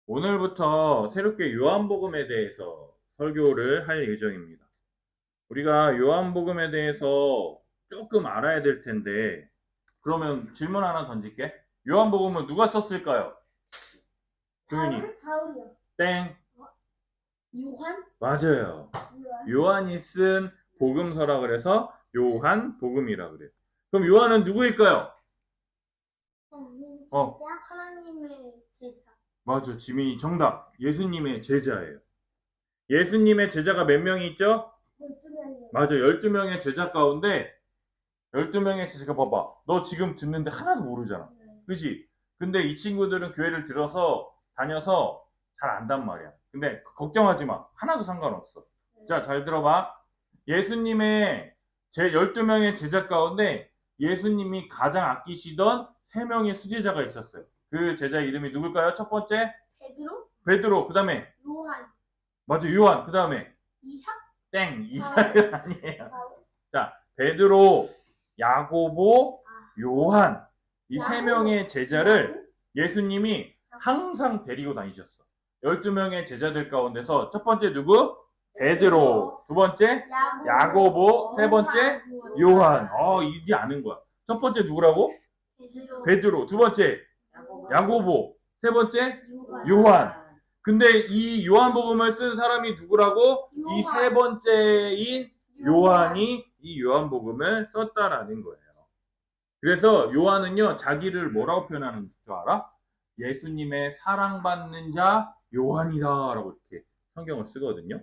오늘부터 새롭게 요한복음에 대해서 설교를 할 예정입니다. 우리가 요한복음에 대해서 조금 알아야 될 텐데, 그러면 질문 하나 던질게. 요한복음은 누가 썼을까요? 조윤이. 바울이요. 땡. 요한? 맞아요. 요한이 쓴 복음서라 그래서 요한복음이라 그래요. 그럼 요한은 누구일까요? 하나님의 제자. 맞아. 지민이 정답. 예수님의 제자예요. 예수님의 제자가 몇 명이 있죠? 12명이요. 맞아. 12명의 제자 가운데 12명의 제자가 봐봐. 너 지금 듣는데 하나도 모르잖아. 그지? 근데 이 친구들은 교회를 다녀서 잘 안단 말이야. 근데 걱정하지 마. 하나도 상관없어. 자, 잘 들어봐. 예수님의 12명의 제자 가운데 예수님이 가장 아끼시던 3명의 수제자가 있었어요. 그 제자 이름이 누굴까요? 첫 번째? 베드로. 그 다음에? 요한. 맞아, 요한. 그 다음에? 이삭? 땡. 이삭은 아니에요. 자, 베드로, 야고보, 요한. 이 3명의 제자를 예수님이 항상 데리고 다니셨어. 12명의 제자들 가운데서 첫 번째 누구? 베드로. 두 번째? 야고보. 세 번째? 요한. 이게 아는 거야. 첫 번째 누구라고? 베드로. 두 번째? 야고보. 세 번째? 요한. 근데 이 요한복음을 쓴 사람이 누구라고? 이 세 번째인 요한이 이 요한복음을 썼다라는 거예요. 그래서 요한은요, 자기를 뭐라고 표현하는 줄 알아? 예수님의 사랑받는 자 요한이다라고 이렇게 성경을 쓰거든요.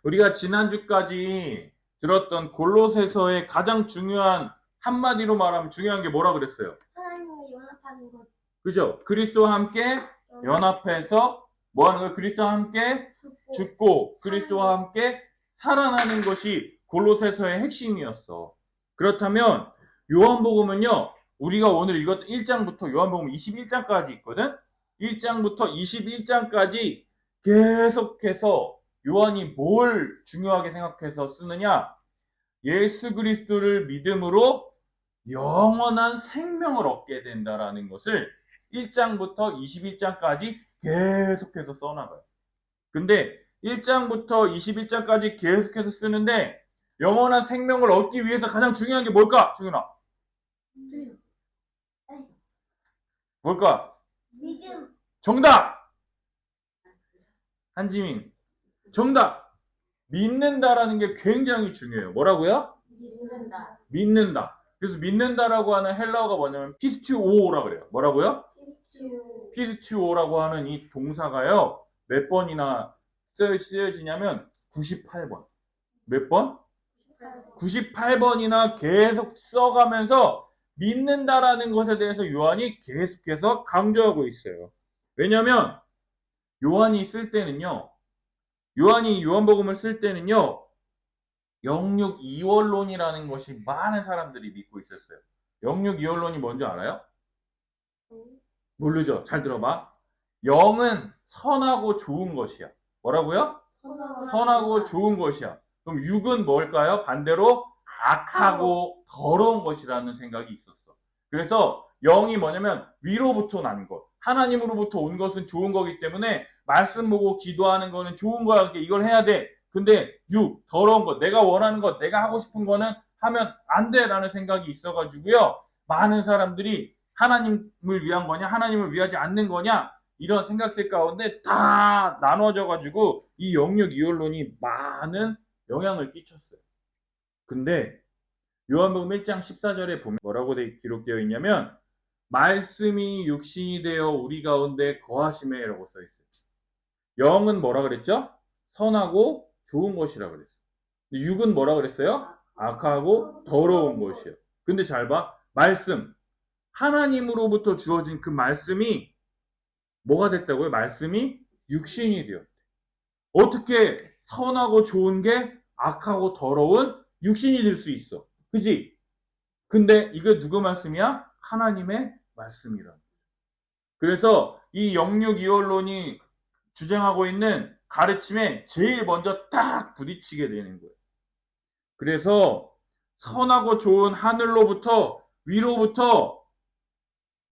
우리가 지난주까지 들었던 골로새서의 가장 중요한, 한마디로 말하면 중요한 게 뭐라 그랬어요? 하나님과 연합하는 것. 그죠? 그리스도와 함께 연합해서 뭐 하는 거예요? 그리스도와 함께 죽고 그리스도와 함께 살아나는 것이 골로새서의 핵심이었어. 그렇다면 요한복음은요, 우리가 오늘 읽었던 1장부터 요한복음 21장까지 있거든? 1장부터 21장까지 계속해서 요한이 뭘 중요하게 생각해서 쓰느냐? 예수 그리스도를 믿음으로 영원한 생명을 얻게 된다라는 것을 1장부터 21장까지 계속해서 써나가요. 근데 1장부터 21장까지 계속해서 쓰는데 영원한 생명을 얻기 위해서 가장 중요한 게 뭘까? 정윤아. 뭘까? 믿음. 정답! 한지민. 정답! 믿는다라는 게 굉장히 중요해요. 뭐라고요? 믿는다. 그래서 믿는다라고 하는 헬라어가 뭐냐면 피스튜오라 그래요. 뭐라고요? 피스튜오라고 하는 이 동사가요, 몇 번이나 쓰여지냐면 98번. 몇 번? 98번이나 계속 써가면서 믿는다라는 것에 대해서 요한이 계속해서 강조하고 있어요. 왜냐면 요한이 요한복음을 쓸 때는요, 영육 이원론이라는 것이 많은 사람들이 믿고 있었어요. 영육 이원론이 뭔지 알아요? 모르죠? 잘 들어봐. 영은 선하고 좋은 것이야. 뭐라고요? 선하고 좋은 것이야. 그럼 육은 뭘까요? 반대로 악하고 더러운 것이라는 생각이 있었어. 그래서 영이 뭐냐면 위로부터 난 것, 하나님으로부터 온 것은 좋은 거기 때문에 말씀 보고 기도하는 거는 좋은 거야. 이걸 해야 돼. 근데 더러운 것, 내가 원하는 것, 내가 하고 싶은 거는 하면 안 돼라는 생각이 있어가지고요, 많은 사람들이 하나님을 위한 거냐, 하나님을 위하지 않는 거냐, 이런 생각들 가운데 다 나눠져가지고 이 영육 이원론이 많은 영향을 끼쳤어요. 근데 요한복음 1장 14절에 보면 뭐라고 기록되어 있냐면, 말씀이 육신이 되어 우리 가운데 거하심에 라고 써있어요. 영은 뭐라 그랬죠? 선하고 좋은 것이라 그랬어요. 육은 뭐라 그랬어요? 악하고 더러운 것이에요. 근데 잘 봐. 말씀. 하나님으로부터 주어진 그 말씀이 뭐가 됐다고요? 말씀이 육신이 되었대. 어떻게 선하고 좋은 게 악하고 더러운 육신이 될 수 있어? 그지? 근데 이게 누구 말씀이야? 하나님의 말씀이라. 그래서 이 영육이원론이 주장하고 있는 가르침에 제일 먼저 딱 부딪히게 되는 거예요. 그래서 선하고 좋은 하늘로부터, 위로부터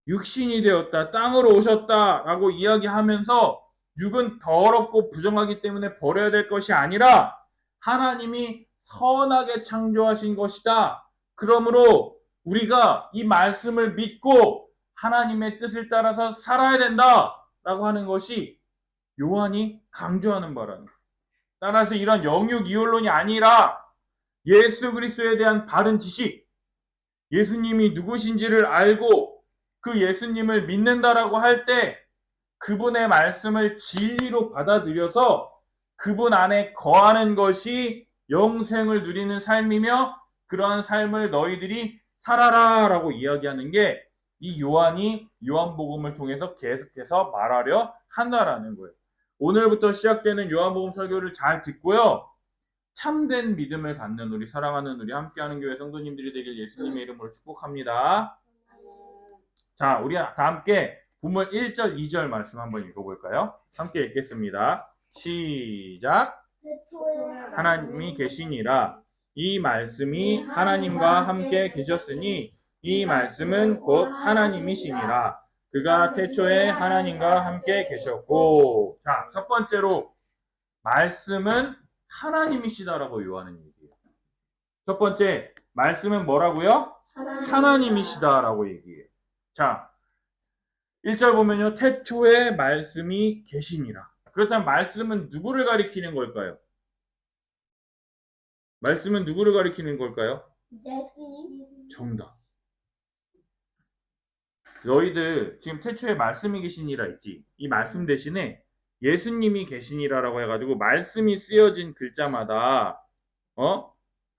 육신이 되었다, 땅으로 오셨다라고 이야기하면서 육은 더럽고 부정하기 때문에 버려야 될 것이 아니라 하나님이 선하게 창조하신 것이다. 그러므로 우리가 이 말씀을 믿고 하나님의 뜻을 따라서 살아야 된다라고 하는 것이 요한이 강조하는 바랍니다. 따라서 이런 영육 이혼론이 아니라 예수 그리스도에 대한 바른 지식, 예수님이 누구신지를 알고 그 예수님을 믿는다라고 할 때 그분의 말씀을 진리로 받아들여서 그분 안에 거하는 것이 영생을 누리는 삶이며 그러한 삶을 너희들이 살아라 라고 이야기하는 게 이 요한이 요한복음을 통해서 계속해서 말하려 한다라는 거예요. 오늘부터 시작되는 요한복음 설교를 잘 듣고요. 참된 믿음을 갖는 우리 사랑하는 우리 함께하는 교회 성도님들이 되길 예수님의 이름으로 축복합니다. 자, 우리 다 함께 본문 1절, 2절 말씀 한번 읽어볼까요? 함께 읽겠습니다. 시작. 하나님이 계시니라. 이 말씀이 하나님과 함께 계셨으니 이 말씀은 곧 하나님이시니라. 그가 태초에 하나님과 함께 계셨고. 자, 첫 번째로 말씀은 하나님이시다라고 요하는 얘기예요. 첫 번째, 말씀은 뭐라고요? 하나님이시다라고 얘기해요. 자, 1절 보면요. 태초에 말씀이 계시니라. 그렇다면 말씀은 누구를 가리키는 걸까요? 말씀은 누구를 가리키는 걸까요? 예수님. 정답. 너희들 지금 태초에 말씀이 계시니라 있지. 이 말씀 대신에 예수님이 계시니라라고 해가지고 말씀이 쓰여진 글자마다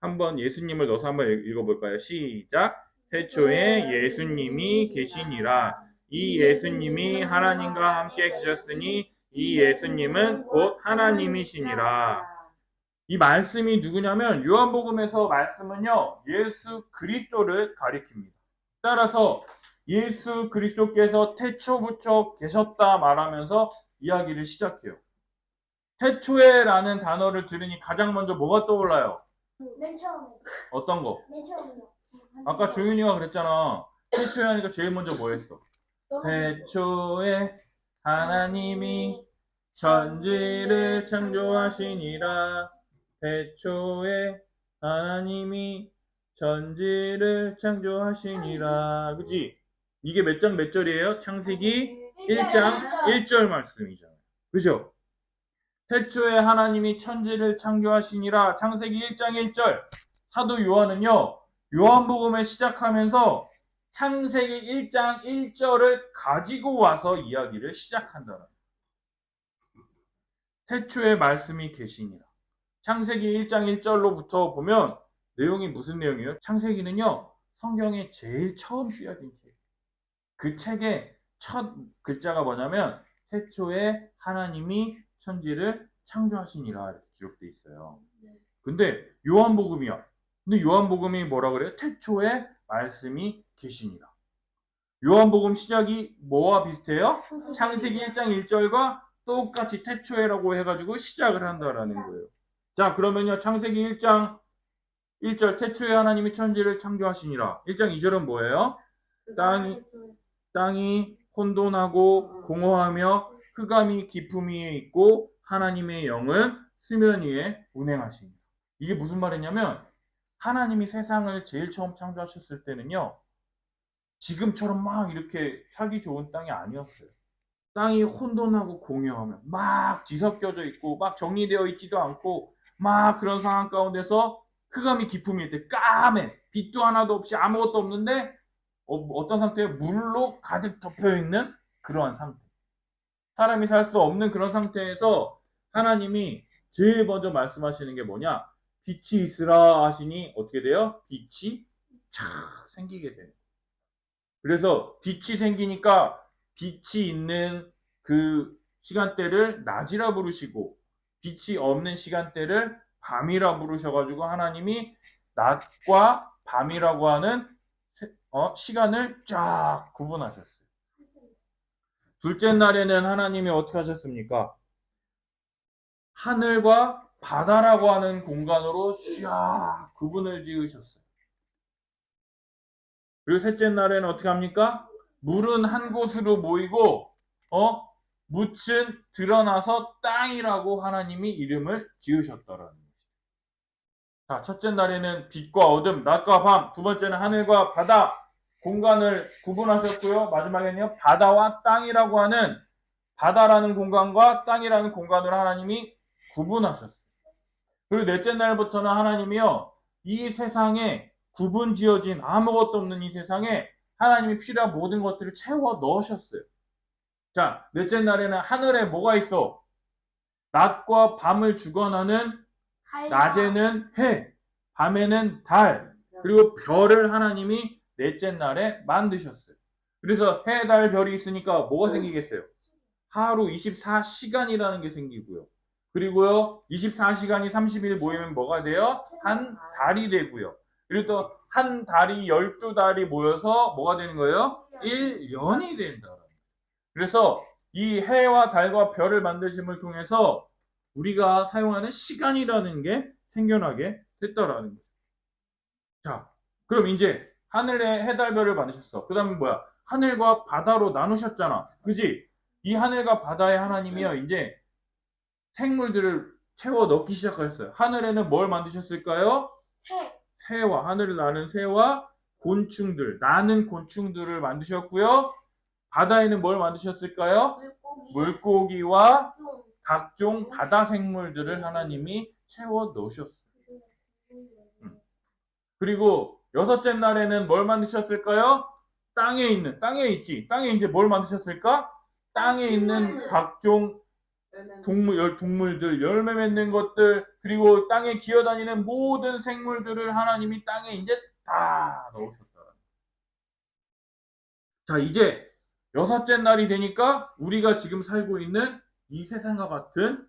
한번 예수님을 넣어서 한번 읽어볼까요? 시작. 태초에 예수님이 계시니라. 이 예수님이 하나님과 함께 계셨으니 이 예수님은 곧 하나님이시니라. 이 말씀이 누구냐면 요한복음에서 말씀은요 예수 그리스도를 가리킵니다. 따라서 예수 그리스도께서 태초부터 계셨다 말하면서 이야기를 시작해요. 태초에라는 단어를 들으니 가장 먼저 뭐가 떠올라요? 맨 처음에. 어떤 거? 맨 처음이요. 아까 조윤이가 그랬잖아. 태초에 하니까 제일 먼저 뭐 했어? 태초에 하나님이 천지를 창조하시니라. 태초에 하나님이 천지를 창조하시니라. 그치? 이게 몇 장 몇 절이에요? 창세기 1장 1절 말씀이잖아요. 그죠? 태초에 하나님이 천지를 창조하시니라. 창세기 1장 1절. 사도 요한은요. 요한복음을 시작하면서 창세기 1장 1절을 가지고 와서 이야기를 시작한다는 거예요. 태초에 말씀이 계시니라. 창세기 1장 1절로부터 보면 내용이 무슨 내용이에요? 창세기는요. 성경에 제일 처음 쓰여진 책. 그 책의 첫 글자가 뭐냐면 태초에 하나님이 천지를 창조하시니라 이렇게 기록되어 있어요. 근데 요한복음이야. 근데 요한복음이 뭐라 그래요? 태초에 말씀이 계시니라. 요한복음 시작이 뭐와 비슷해요? 창세기 1장 1절과 똑같이 태초에라고 해가지고 시작을 한다라는 거예요. 자, 그러면요. 창세기 1장 1절 태초에 하나님이 천지를 창조하시니라. 1장 2절은 뭐예요? 땅이 혼돈하고 공허하며 흑암이 깊음 위에 있고 하나님의 영은 수면 위에 운행하시니라. 이게 무슨 말이냐면 하나님이 세상을 제일 처음 창조하셨을 때는요. 지금처럼 막 이렇게 살기 좋은 땅이 아니었어요. 땅이 혼돈하고 공허하며 막 뒤섞여져 있고 막 정리되어 있지도 않고 막 그런 상황 가운데서 흑암이 깊음 위에 있대. 까매. 빛도 하나도 없이 아무것도 없는데 어떤 상태예요? 물로 가득 덮여있는 그러한 상태. 사람이 살 수 없는 그런 상태에서 하나님이 제일 먼저 말씀하시는 게 뭐냐? 빛이 있으라 하시니 어떻게 돼요? 빛이 착 생기게 돼요. 그래서 빛이 생기니까 빛이 있는 그 시간대를 낮이라 부르시고 빛이 없는 시간대를 밤이라 부르셔가지고 하나님이 낮과 밤이라고 하는 시간을 쫙 구분하셨어요. 둘째 날에는 하나님이 어떻게 하셨습니까? 하늘과 바다라고 하는 공간으로 쫙 구분을 지으셨어요. 그리고 셋째 날에는 어떻게 합니까? 물은 한 곳으로 모이고 묻은 드러나서 땅이라고 하나님이 이름을 지으셨더라는 거죠. 자, 첫째 날에는 빛과 어둠, 낮과 밤, 두 번째는 하늘과 바다, 공간을 구분하셨고요. 마지막에는요, 바다와 땅이라고 하는 바다라는 공간과 땅이라는 공간으로 하나님이 구분하셨어요. 그리고 넷째 날부터는 하나님이요, 이 세상에 구분 지어진 아무것도 없는 이 세상에 하나님이 필요한 모든 것들을 채워 넣으셨어요. 자, 넷째 날에는 하늘에 뭐가 있어? 낮과 밤을 주관하는 낮에는 해, 밤에는 달, 그리고 별을 하나님이 넷째 날에 만드셨어요. 그래서 해, 달, 별이 있으니까 뭐가 생기겠어요? 하루 24시간이라는 게 생기고요. 그리고요, 24시간이 30일 모이면 뭐가 돼요? 한 달이 되고요. 그리고 또 한 달이 12달이 모여서 뭐가 되는 거예요? 1년이 된다. 그래서 이 해와 달과 별을 만드심을 통해서 우리가 사용하는 시간이라는 게 생겨나게 됐다라는 거죠. 자, 그럼 이제 하늘에 해, 달, 별을 만드셨어. 그 다음에 뭐야? 하늘과 바다로 나누셨잖아. 그지? 이 하늘과 바다에 하나님이요, 이제 생물들을 채워 넣기 시작하셨어요. 하늘에는 뭘 만드셨을까요? 새와, 하늘을 나는 새와 곤충들, 나는 곤충들을 만드셨고요. 바다에는 뭘 만드셨을까요? 물고기와 각종 바다 생물들을 하나님이 채워 넣으셨어요. 그리고 여섯째 날에는 뭘 만드셨을까요? 땅에 있지. 땅에 이제 뭘 만드셨을까? 땅에 있는 각종 동물들, 열매 맺는 것들, 그리고 땅에 기어다니는 모든 생물들을 하나님이 땅에 이제 다 넣으셨다. 자, 이제 여섯째 날이 되니까 우리가 지금 살고 있는 이 세상과 같은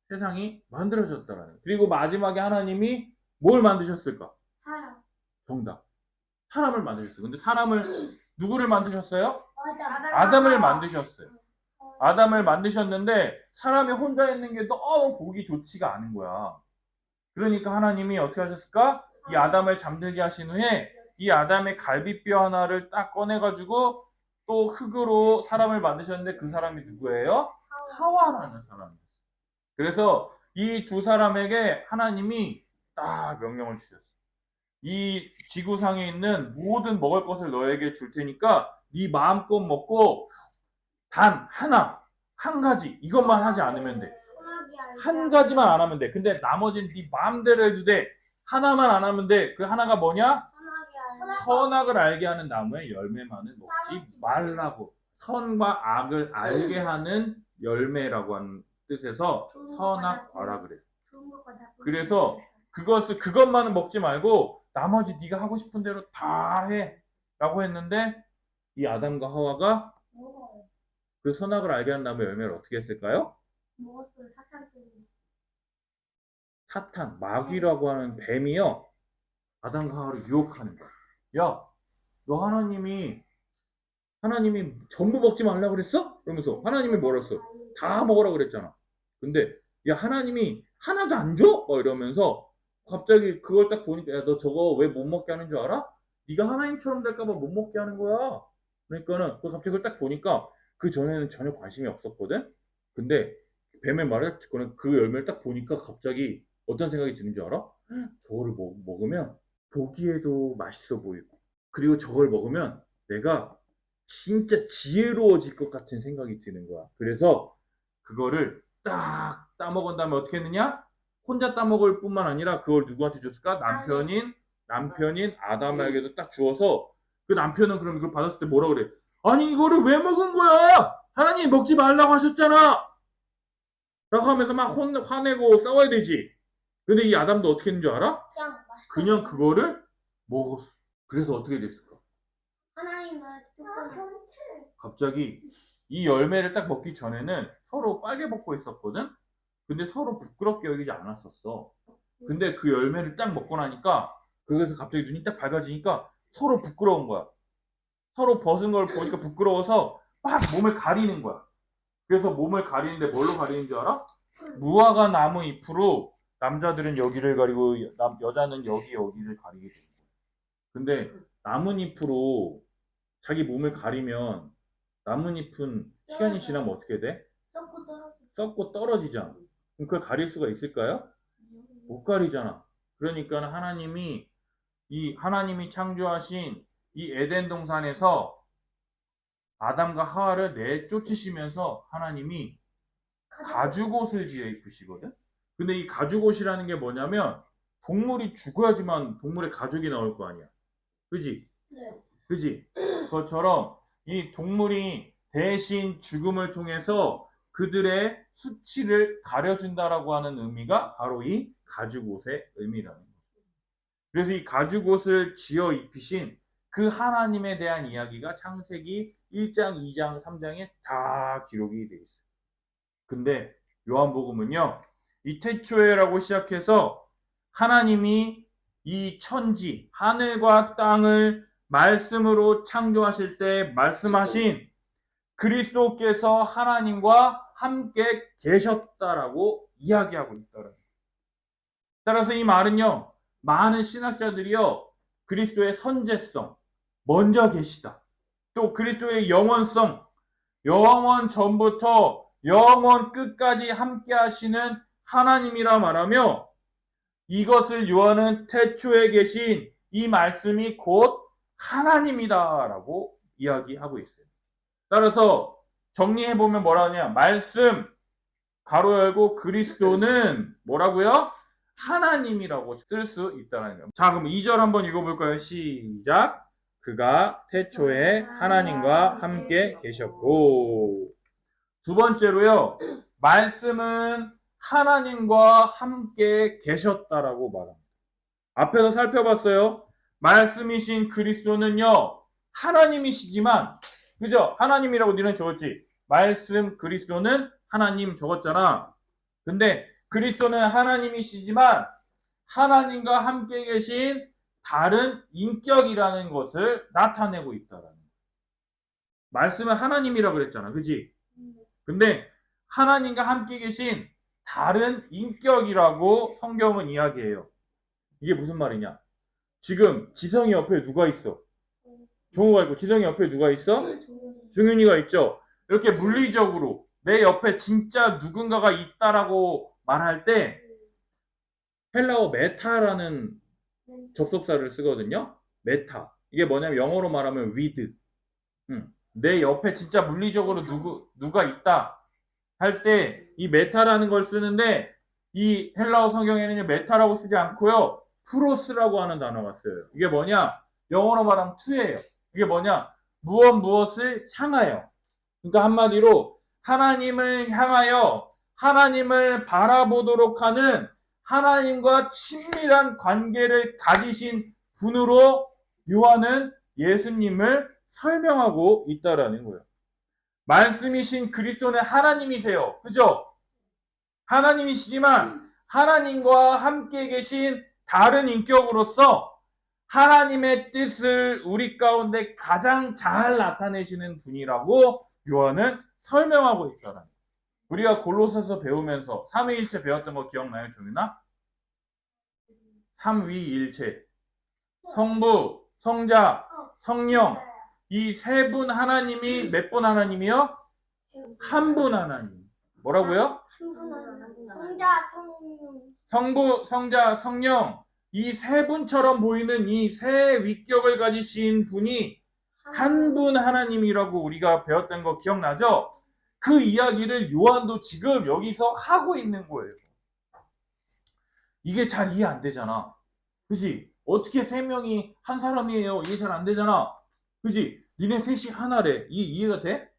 세상이 만들어졌다라는 거예요. 그리고 마지막에 하나님이 뭘 만드셨을까? 사람. 정답. 사람을 만드셨어요. 근데 사람을 누구를 만드셨어요? 맞아. 아담을 만드셨어요. 아담을 만드셨는데 사람이 혼자 있는 게 너무 보기 좋지가 않은 거야. 그러니까 하나님이 어떻게 하셨을까? 이 아담을 잠들게 하신 후에 이 아담의 갈비뼈 하나를 딱 꺼내가지고 또 흙으로 사람을 만드셨는데 그 사람이 누구예요? 하와라는 사람이에요. 그래서 이 두 사람에게 하나님이 딱 명령을 주셨어요. 이 지구상에 있는 모든 먹을 것을 너에게 줄 테니까 네 마음껏 먹고 단 하나, 한 가지 이것만 하지 않으면 돼. 한 가지만 안 하면 돼. 근데 나머지는 네 마음대로 해도 돼. 하나만 안 하면 돼. 그 하나가 뭐냐? 선악을 알게 하는 나무의 열매만은 먹지 말라고. 선과 악을 알게 하는 열매라고 하는 뜻에서 선악과라 그래요. 그래서 그것만은 먹지 말고 나머지 네가 하고 싶은 대로 다 해라고 했는데 이 아담과 하와가 그 선악을 알게 하는 나무의 열매를 어떻게 했을까요? 먹었어요. 사탕 때문에. 사탄, 마귀라고 하는 뱀이요, 아담과 하와를 유혹하는 거야. 야, 너 하나님이 전부 먹지 말라 그랬어? 그러면서 하나님이 뭐라 했어? 다 먹으라 그랬잖아. 근데 야, 하나님이 하나도 안 줘? 막 이러면서 갑자기 그걸 딱 보니까 야, 너 저거 왜 못 먹게 하는 줄 알아? 네가 하나님처럼 될까봐 못 먹게 하는 거야. 그러니까는 그 갑자기 그걸 딱 보니까 그 전에는 전혀 관심이 없었거든. 근데 뱀의 말을 듣고는 그 열매를 딱 보니까 갑자기 어떤 생각이 드는 줄 알아? 저거를 먹으면 보기에도 맛있어 보이고, 그리고 저걸 먹으면 내가 진짜 지혜로워질 것 같은 생각이 드는 거야. 그래서 그거를 딱 따먹은 다음에 어떻게 했느냐? 혼자 따먹을 뿐만 아니라 그걸 누구한테 줬을까? 남편인 아담에게도 딱 주어서 그 남편은 그럼 이걸 받았을 때 뭐라 그래? 아니 이거를 왜 먹은 거야? 하나님 먹지 말라고 하셨잖아! 라고 하면서 막 화내고 싸워야 되지. 근데 이 아담도 어떻게 했는 줄 알아? 그냥 그거를 먹었어. 그래서 어떻게 됐을까? 하나님 나라 갑자기 이 열매를 딱 먹기 전에는 서로 빨개 벗고 있었거든? 근데 서로 부끄럽게 여기지 않았었어. 근데 그 열매를 딱 먹고 나니까 그래서 갑자기 눈이 딱 밝아지니까 서로 부끄러운 거야. 서로 벗은 걸 보니까 부끄러워서 막 몸을 가리는 거야. 그래서 몸을 가리는데 뭘로 가리는 줄 알아? 무화과 나무 잎으로 남자들은 여기를 가리고 여자는 여기를 가리게 돼. 근데 나뭇잎으로 자기 몸을 가리면 나뭇잎은 시간이 지나면 어떻게 돼? 썩고 떨어져. 썩고 떨어지잖아. 그럼 그걸 가릴 수가 있을까요? 못 가리잖아. 그러니까 하나님이 창조하신 이 에덴 동산에서 아담과 하와를 내쫓으시면서 하나님이 가죽옷을 지어 입히시거든. 근데 이 가죽옷이라는 게 뭐냐면 동물이 죽어야지만 동물의 가죽이 나올 거 아니야. 그지? 네. 그지? 그것처럼 이 동물이 대신 죽음을 통해서 그들의 수치를 가려준다라고 하는 의미가 바로 이 가죽옷의 의미라는 거예요. 그래서 이 가죽옷을 지어 입히신 그 하나님에 대한 이야기가 창세기 1장, 2장, 3장에 다 기록이 되어 있어요. 근데 요한복음은요, 이 태초에라고 시작해서 하나님이 이 천지, 하늘과 땅을 말씀으로 창조하실 때 말씀하신 그리스도께서 하나님과 함께 계셨다라고 이야기하고 있더라고요. 따라서 이 말은요, 많은 신학자들이요, 그리스도의 선제성, 먼저 계시다. 또 그리스도의 영원성, 영원 전부터 영원 끝까지 함께 하시는 하나님이라 말하며 이것을 요한은 태초에 계신 이 말씀이 곧 하나님이다라고 이야기하고 있어요. 따라서 정리해보면 뭐라 하냐? 말씀, 가로 열고 그리스도는 뭐라고요? 하나님이라고 쓸 수 있다는 거예요. 자, 그럼 2절 한번 읽어볼까요? 시작. 그가 태초에 하나님과 함께 계셨고. 두 번째로요. 말씀은 하나님과 함께 계셨다라고 말합니다. 앞에서 살펴봤어요. 말씀이신 그리스도는요. 하나님이시지만 그죠? 하나님이라고 니는 적었지. 말씀 그리스도는 하나님 적었잖아. 근데 그리스도는 하나님이시지만 하나님과 함께 계신 다른 인격이라는 것을 나타내고 있다라는 거예요. 말씀은 하나님이라고 그랬잖아. 그지? 근데 하나님과 함께 계신 다른 인격이라고 성경은 이야기해요. 이게 무슨 말이냐? 지금 지성이 옆에 누가 있어? 종호가 있고 지성이 옆에 누가 있어? 중윤이가 있죠. 이렇게 물리적으로 내 옆에 진짜 누군가가 있다라고 말할 때 헬라어 메타라는 접속사를 쓰거든요. 메타. 이게 뭐냐면 영어로 말하면 with. 내 옆에 진짜 물리적으로 누가 있다 할 때 이 메타라는 걸 쓰는데 이 헬라어 성경에는 메타라고 쓰지 않고요. 프로스라고 하는 단어가 써요. 이게 뭐냐? 영어로 말하면 to예요. 이게 뭐냐? 무엇을 향하여. 그러니까 한마디로 하나님을 향하여 하나님을 바라보도록 하는 하나님과 친밀한 관계를 가지신 분으로 요한은 예수님을 설명하고 있다라는 거예요. 말씀이신 그리스도는 하나님이세요. 그죠? 하나님이시지만 하나님과 함께 계신 다른 인격으로서 하나님의 뜻을 우리 가운데 가장 잘 나타내시는 분이라고 요한은 설명하고 있다라는 거예요. 우리가 골로새서 배우면서 삼위일체 배웠던 거 기억나요, 종윤아? 삼위일체. 성부, 성자, 성령. 이 세 분 하나님이 몇 분 하나님이요? 한 분 하나님. 뭐라고요? 성자, 성령. 성부, 성자, 성령. 이 세 분처럼 보이는 이 세 위격을 가지신 분이 한 분 하나님이라고 우리가 배웠던 거 기억나죠? 그 이야기를 요한도 지금 여기서 하고 있는 거예요. 이게 잘 이해 안 되잖아. 그지? 어떻게 세 명이 한 사람이에요? 이게 잘 안 되잖아. 그지? 니네 셋이 하나래. 이해가 돼?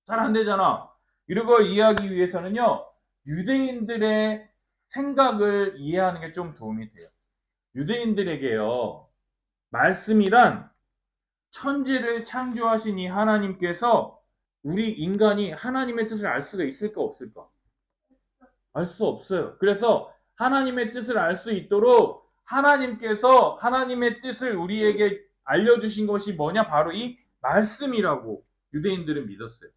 잘 안 되잖아. 이런 걸 이해하기 위해서는요, 유대인들의 생각을 이해하는 게 좀 도움이 돼요. 유대인들에게요, 말씀이란 천지를 창조하신 이 하나님께서 우리 인간이 하나님의 뜻을 알 수가 있을까 없을까? 알 수 없어요. 그래서 하나님의 뜻을 알 수 있도록 하나님께서 하나님의 뜻을 우리에게 알려주신 것이 뭐냐? 바로 이 말씀이라고 유대인들은 믿었어요.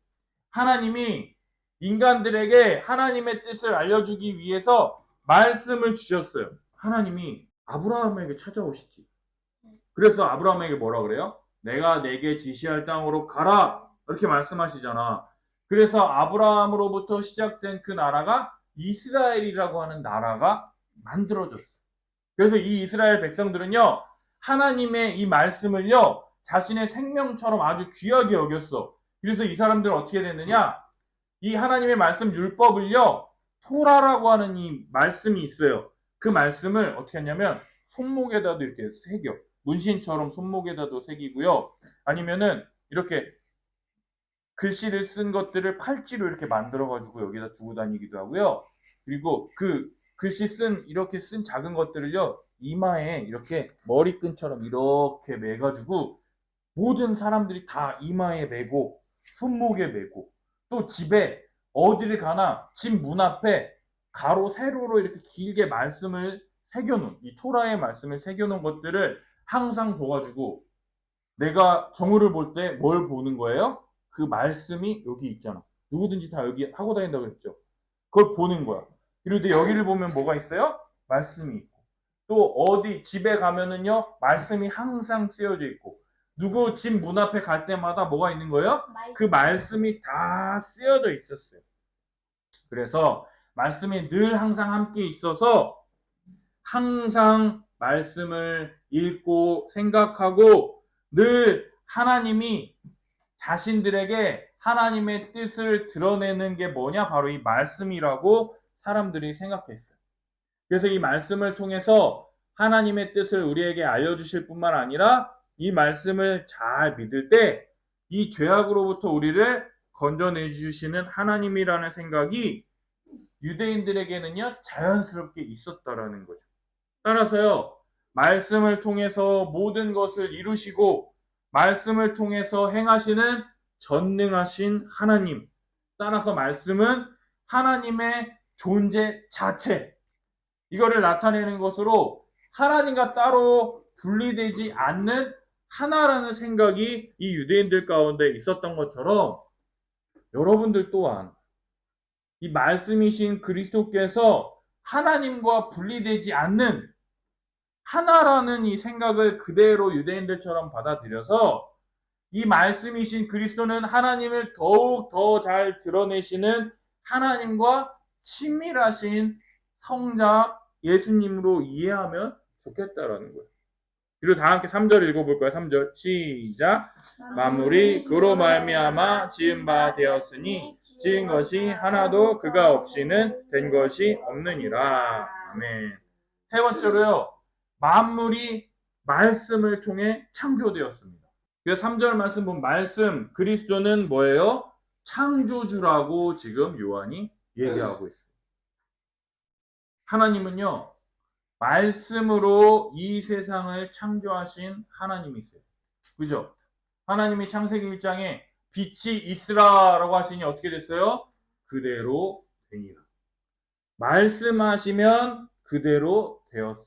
하나님이 인간들에게 하나님의 뜻을 알려주기 위해서 말씀을 주셨어요. 하나님이 아브라함에게 찾아오시지. 그래서 아브라함에게 뭐라 그래요? 내가 내게 지시할 땅으로 가라. 이렇게 말씀하시잖아. 그래서 아브라함으로부터 시작된 그 나라가 이스라엘이라고 하는 나라가 만들어졌어. 그래서 이 이스라엘 백성들은요, 하나님의 이 말씀을요, 자신의 생명처럼 아주 귀하게 여겼어. 그래서 이 사람들은 어떻게 됐느냐? 이 하나님의 말씀 율법을요, 토라라고 하는 이 말씀이 있어요. 그 말씀을 어떻게 하냐면 손목에다도 이렇게 새겨. 문신처럼 손목에다도 새기고요. 아니면은 이렇게 글씨를 쓴 것들을 팔찌로 이렇게 만들어가지고 여기다 두고 다니기도 하고요. 그리고 그 글씨 이렇게 쓴 작은 것들을요, 이마에 이렇게 머리끈처럼 이렇게 매가지고 모든 사람들이 다 이마에 매고, 손목에 매고, 또 집에 어디를 가나 집 문 앞에 가로, 세로로 이렇게 길게 말씀을 새겨놓은, 이 토라의 말씀을 새겨놓은 것들을 항상 봐가지고, 내가 정오를 볼 때 뭘 보는 거예요? 그 말씀이 여기 있잖아. 누구든지 다 여기 하고 다닌다고 그랬죠. 그걸 보는 거야. 그리고 여기를 보면 뭐가 있어요? 말씀이 있고. 또 어디 집에 가면은요, 말씀이 항상 쓰여져 있고. 누구 집 문 앞에 갈 때마다 뭐가 있는 거예요? 그 말씀이 다 쓰여져 있었어요. 그래서 말씀이 늘 항상 함께 있어서 항상 말씀을 읽고 생각하고 늘 하나님이 자신들에게 하나님의 뜻을 드러내는 게 뭐냐? 바로 이 말씀이라고 사람들이 생각했어요. 그래서 이 말씀을 통해서 하나님의 뜻을 우리에게 알려주실 뿐만 아니라 이 말씀을 잘 믿을 때 이 죄악으로부터 우리를 건져내 주시는 하나님이라는 생각이 유대인들에게는요, 자연스럽게 있었다라는 거죠. 따라서요, 말씀을 통해서 모든 것을 이루시고 말씀을 통해서 행하시는 전능하신 하나님. 따라서 말씀은 하나님의 존재 자체. 이거를 나타내는 것으로 하나님과 따로 분리되지 않는 하나라는 생각이 이 유대인들 가운데 있었던 것처럼 여러분들 또한 이 말씀이신 그리스도께서 하나님과 분리되지 않는 하나라는 이 생각을 그대로 유대인들처럼 받아들여서 이 말씀이신 그리스도는 하나님을 더욱 더 잘 드러내시는 하나님과 친밀하신 성자 예수님으로 이해하면 좋겠다라는 거예요. 그리고 다 함께 3절 읽어볼까요? 3절 시작. 만물이 그로 말미암아 지은 바 되었으니 지은 것이 하나도 그가 없이는 된 것이 없느니라. 아멘. 세 번째로요. 만물이 말씀을 통해 창조되었습니다. 그래서 3절 말씀 보면 말씀 그리스도는 뭐예요? 창조주라고 지금 요한이 얘기하고 있어요. 하나님은요. 말씀으로 이 세상을 창조하신 하나님이세요. 그죠? 하나님이 창세기 1장에 빛이 있으라라고 하시니 어떻게 됐어요? 그대로 되니라. 말씀하시면 그대로 되었어요.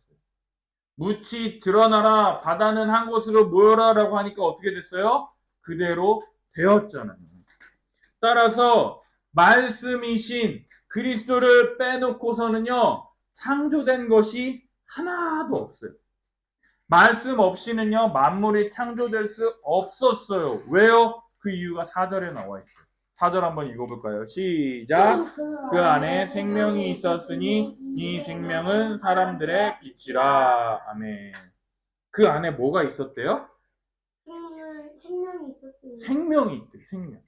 묻이 드러나라 바다는 한 곳으로 모여라라고 하니까 어떻게 됐어요? 그대로 되었잖아요. 따라서 말씀이신 그리스도를 빼놓고서는요. 창조된 것이 하나도 없어요. 말씀 없이는요, 만물이 창조될 수 없었어요. 왜요? 그 이유가 4절에 나와 있어요. 4절 한번 읽어볼까요? 시작. 그 안에 생명이 있었으니 이 생명은 사람들의 빛이라. 아멘. 그 안에 뭐가 있었대요? 생명이 있었어요. 생명이 있대요. 생명.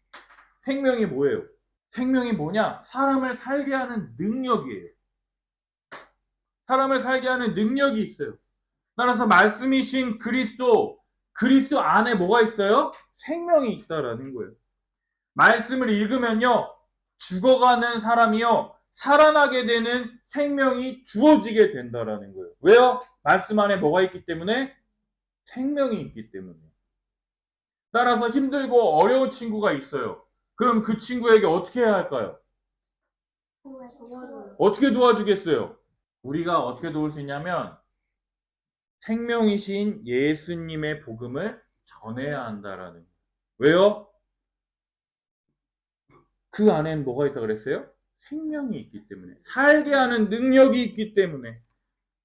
생명이 뭐예요? 생명이 뭐냐? 사람을 살게 하는 능력이에요. 사람을 살게 하는 능력이 있어요. 따라서 말씀이신 그리스도 안에 뭐가 있어요? 생명이 있다라는 거예요. 말씀을 읽으면요, 죽어가는 사람이요, 살아나게 되는 생명이 주어지게 된다라는 거예요. 왜요? 말씀 안에 뭐가 있기 때문에? 생명이 있기 때문에. 따라서 힘들고 어려운 친구가 있어요. 그럼 그 친구에게 어떻게 해야 할까요? 어떻게 도와주겠어요? 우리가 어떻게 도울 수 있냐면 생명이신 예수님의 복음을 전해야 한다라는 거예요. 왜요? 그 안에는 뭐가 있다고 그랬어요? 생명이 있기 때문에. 살게 하는 능력이 있기 때문에.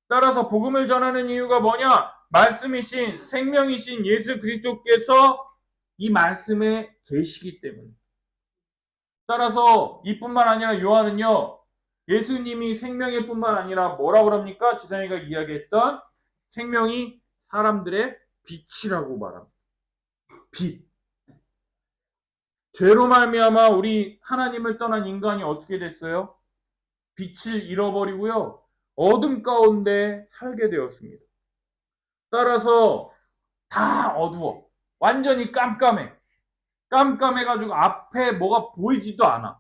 따라서 복음을 전하는 이유가 뭐냐? 말씀이신 생명이신 예수 그리스도께서 이 말씀에 계시기 때문에. 따라서 이뿐만 아니라 요한은요, 예수님이 생명일 뿐만 아니라 뭐라고 합니까? 지상이가 이야기했던 생명이 사람들의 빛이라고 말합니다. 빛. 죄로 말미암아 우리 하나님을 떠난 인간이 어떻게 됐어요? 빛을 잃어버리고요, 어둠 가운데 살게 되었습니다. 따라서 다 어두워. 완전히 깜깜해. 깜깜해가지고 앞에 뭐가 보이지도 않아.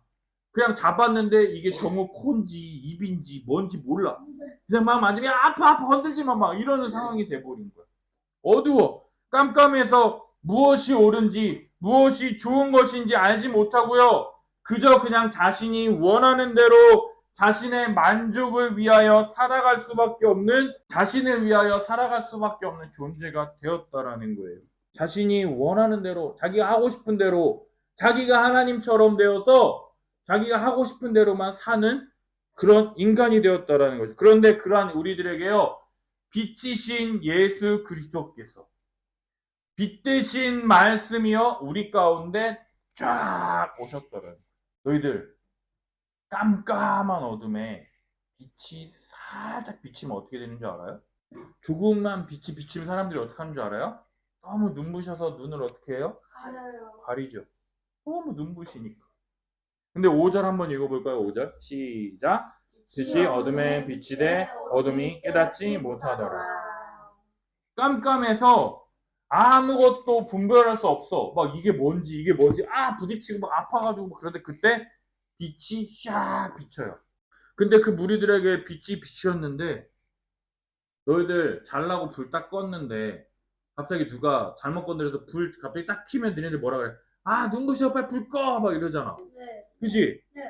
그냥 잡았는데 이게 정말 콘지 입인지 뭔지 몰라. 그냥 막 만지면 아파 흔들지마 막 이러는 상황이 돼버린 거야. 어두워. 깜깜해서 무엇이 옳은지 무엇이 좋은 것인지 알지 못하고요, 그저 그냥 자신이 원하는 대로 자신의 만족을 위하여 살아갈 수밖에 없는, 자신을 위하여 살아갈 수밖에 없는 존재가 되었다라는 거예요. 자신이 원하는 대로, 자기가 하고 싶은 대로, 자기가 하나님처럼 되어서 자기가 하고 싶은 대로만 사는 그런 인간이 되었다라는 거죠. 그런데 그러한 우리들에게요, 빛이신 예수 그리스도께서, 빛 대신 말씀이요 우리 가운데 쫙 오셨더라는 거예요. 너희들 깜깜한 어둠에 빛이 살짝 비치면 어떻게 되는 줄 알아요? 조금만 빛이 비치면 사람들이 어떻게 하는 줄 알아요? 너무 눈부셔서 눈을 어떻게 해요? 가려요. 가리죠. 너무 눈부시니까. 근데 5절 한번 읽어볼까요? 5절 시작. 빛이 어둠에 빛이 돼 어둠이 깨닫지 못하더라. 깜깜해서 아무것도 분별할 수 없어. 막 이게 뭔지 부딪히고 막 아파가지고 그런데 그때 빛이 샥 비쳐요. 근데 그 무리들에게 빛이 비추었는데, 너희들 잘나고 불 딱 껐는데 갑자기 누가 잘못 건드려서 불 갑자기 딱 켜면 너희들 뭐라 그래? 아 눈부셔 빨리 불 꺼! 막 이러잖아. 네. 그치? 네.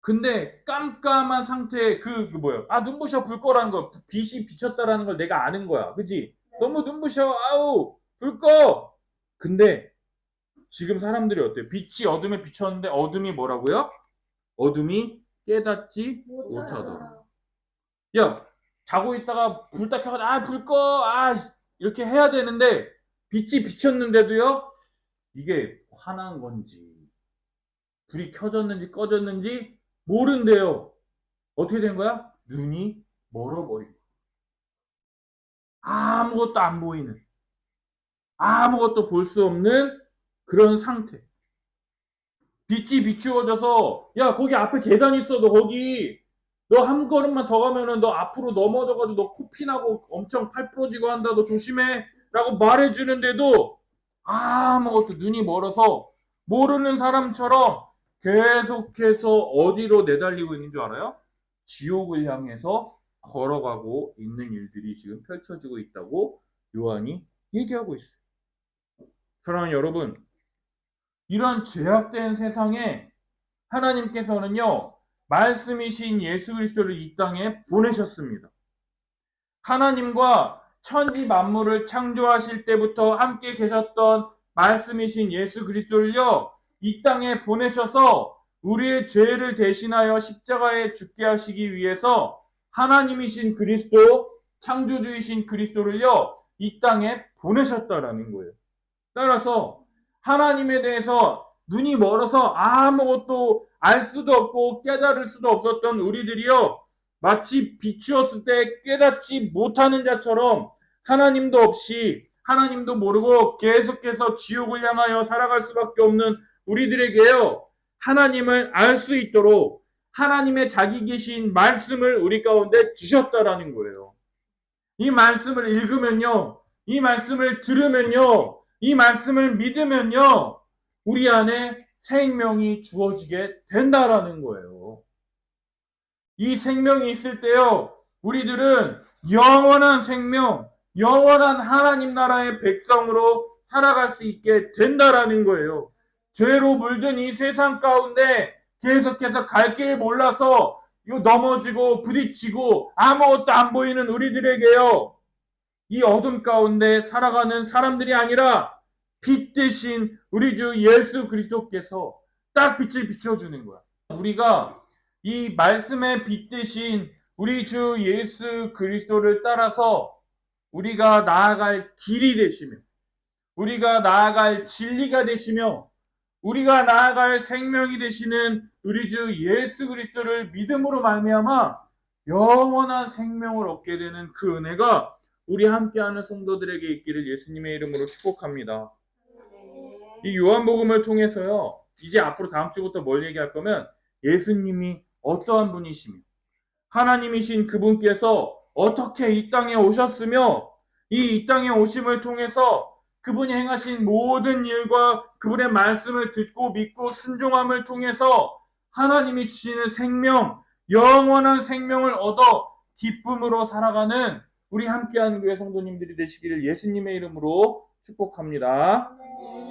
근데 깜깜한 상태에 뭐야? 아 눈부셔 불 꺼라는 거, 빛이 비쳤다라는 걸 내가 아는 거야. 그치? 네. 너무 눈부셔. 아우 불 꺼! 근데 지금 사람들이 어때요? 빛이 어둠에 비쳤는데 어둠이 뭐라고요? 어둠이 깨닫지 못하더라. 야, 자고 있다가 불 딱 켜가지고 불 꺼! 이렇게 해야 되는데 빛이 비쳤는데도요, 이게 화난 건지 불이 켜졌는지 꺼졌는지 모른대요. 어떻게 된 거야? 눈이 멀어버리고 아무것도 안 보이는, 아무것도 볼 수 없는 그런 상태. 빛이 비추어져서, 야 거기 앞에 계단 있어, 너 거기 너 한 걸음만 더 가면은 너 앞으로 넘어져가지고 너 코피 나고 엄청 팔 부러지고 한다, 너 조심해 라고 말해주는데도 아무것도, 눈이 멀어서 모르는 사람처럼 계속해서 어디로 내달리고 있는 줄 알아요? 지옥을 향해서 걸어가고 있는 일들이 지금 펼쳐지고 있다고 요한이 얘기하고 있어요. 사랑하는 여러분, 이런 죄악된 세상에 하나님께서는요, 말씀이신 예수 그리스도를 이 땅에 보내셨습니다. 하나님과 천지 만물을 창조하실 때부터 함께 계셨던 말씀이신 예수 그리스도를요, 이 땅에 보내셔서 우리의 죄를 대신하여 십자가에 죽게 하시기 위해서 하나님이신 그리스도, 창조주이신 그리스도를요, 이 땅에 보내셨다라는 거예요. 따라서 하나님에 대해서 눈이 멀어서 아무것도 알 수도 없고 깨달을 수도 없었던 우리들이요, 마치 비추었을 때 깨닫지 못하는 자처럼 하나님도 없이, 하나님도 모르고 계속해서 지옥을 향하여 살아갈 수밖에 없는 우리들에게요, 하나님을 알 수 있도록 하나님의 자기 계신 말씀을 우리 가운데 주셨다라는 거예요. 이 말씀을 읽으면요, 이 말씀을 들으면요, 이 말씀을 믿으면요, 우리 안에 생명이 주어지게 된다라는 거예요. 이 생명이 있을 때요, 우리들은 영원한 생명, 영원한 하나님 나라의 백성으로 살아갈 수 있게 된다라는 거예요. 죄로 물든 이 세상 가운데 계속해서 갈 길 몰라서 넘어지고 부딪히고 아무것도 안 보이는 우리들에게요, 이 어둠 가운데 살아가는 사람들이 아니라 빛 대신 우리 주 예수 그리스도께서 딱 빛을 비춰주는 거야. 우리가 이 말씀의 빛 대신 우리 주 예수 그리스도를 따라서 우리가 나아갈 길이 되시며, 우리가 나아갈 진리가 되시며, 우리가 나아갈 생명이 되시는 우리 주 예수 그리스도를 믿음으로 말미암아 영원한 생명을 얻게 되는 그 은혜가 우리 함께하는 성도들에게 있기를 예수님의 이름으로 축복합니다. 이 요한복음을 통해서요, 이제 앞으로 다음 주부터 뭘 얘기할 거면 예수님이 어떠한 분이시며 하나님이신 그분께서 어떻게 이 땅에 오셨으며 이 땅에 오심을 통해서 그분이 행하신 모든 일과 그분의 말씀을 듣고 믿고 순종함을 통해서 하나님이 주시는 생명, 영원한 생명을 얻어 기쁨으로 살아가는 우리 함께하는 교회 성도님들이 되시기를 예수님의 이름으로 축복합니다. 네.